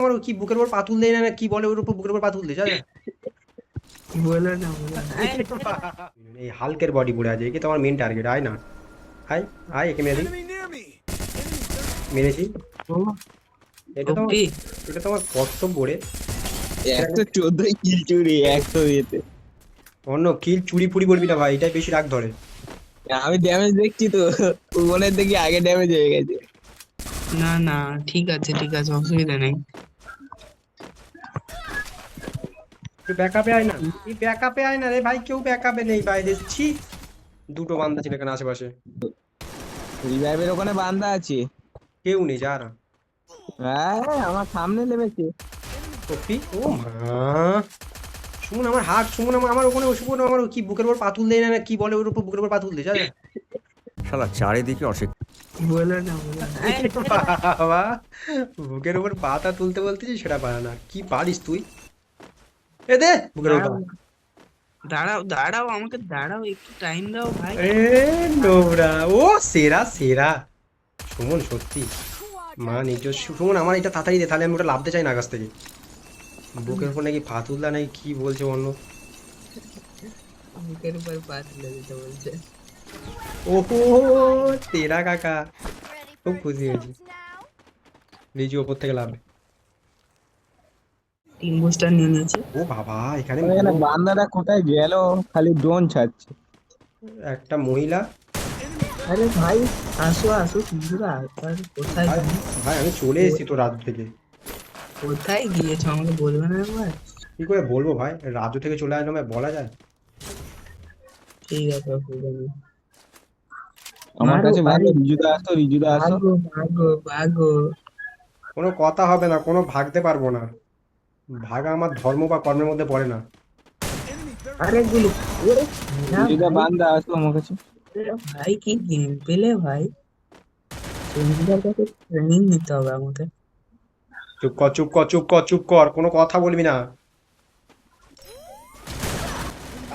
আমার কি বুকের উপর পাতুল দেয় না কি বলে ওর উপর বুকের উপর পাতুল দেয় জানো বলো না বলো না। এই হালকের বডি পড়ে আছে একে তো আমার মেন টার্গেট আয় না আয় আয় একে মেরে দিই মেরেছি ও এটা তো ওপি এটা তো আমার কর্তব্য রে 114 কিল চুরি 100 ইয়েতে। অন্য কিল চুরি ফুরি বলবি না ভাই এটাই বেশি রাগ ধরে আমি ড্যামেজ দেখছি তো, মনের দেখি আগে ড্যামেজ হয়ে গেছে। না না ঠিক আছে অসুবিধা নেই। তুই ব্যাকআপে আয় না তুই ব্যাকআপে আয় না রে ভাই কেউ ব্যাকআপে নেই ভাই দেখছি দুটো বান্দা ছিল এখানে আশেপাশে রিভাইভের ওখানে বান্দা আছে। কেউ নেই যারা হ্যাঁ আমার সামনে নেমেছে। সত্যি ও মা শুনুন আমার হাত শুনুন আমার ওখানে শুনুন আমার কি বুকের উপর পাতুল দেয় না কি বলে ওর উপর বুকের উপর পাতুল দেয় জানো শালা চারিদিকে অশিক্ষিত। বলো না বলো না। বাবা বুকের উপর পাতা তুলতে বলতেছি সেটা পারে না কি পারিস তুই এ দে বুকের উপর পা। দাঁড়াও আমাকে দাঁড়াও একটু টাইম দাও ভাই। এ নোংরা ও সেরা সেরা সুমন সত্যি মা নিজস্ব সুমন আমার এটা তাড়াতাড়ি দে তাহলে আমি ওটা লাভতে চাই না আকাশ থেকে বুকের উপর নাকি ফাতুল্লা নাকি কি বলছে অন্য বুকের উপর পা তুলে দিতে বলছে। ওহো তেরা কাকা খুব খুশি হয়েছি রিজু ওপর থেকে লাভ টিম বুস্টার নিয়ে নিয়েছে। ও বাবা এখানে এখানে বান্দাটা কোথায় গেল, খালি ড্রোন ছাড়ছে। একটা মহিলা আরে ভাই আসো বন্ধুরা কোথায় ভাই ভাই আমি চলে এসেছি তো রাজু থেকে কোথায় গিয়েছো আমাকে বলবে না একবার? কি করে বলবো ভাই রাজু থেকে চলে আসলাম ভাই বলা যায় ঠিক আছে অসুবিধা নেই। আমার মারো, কাছে ভালো, মারো। রিজুদা আসো। ভাগো কোনো কথা হবে না কোনো ভাগতে পারবো না ভাগা আমার ধর্ম বা কর্মের মধ্যে পড়ে না আরে গুলো ওরে না রিজুদা ভাই, বান্দা আসো আমার কাছে। ভাই কি গেম পেলে ভাই, সঞ্জিতার কাছে ট্রেনিং নিতে হবে আমাকে। চুপ কর চুপ কর চুপ কর চুপ কর কোনো কথা বলবি না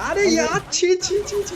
আরে ইয়ার ছি ছি ছি ছি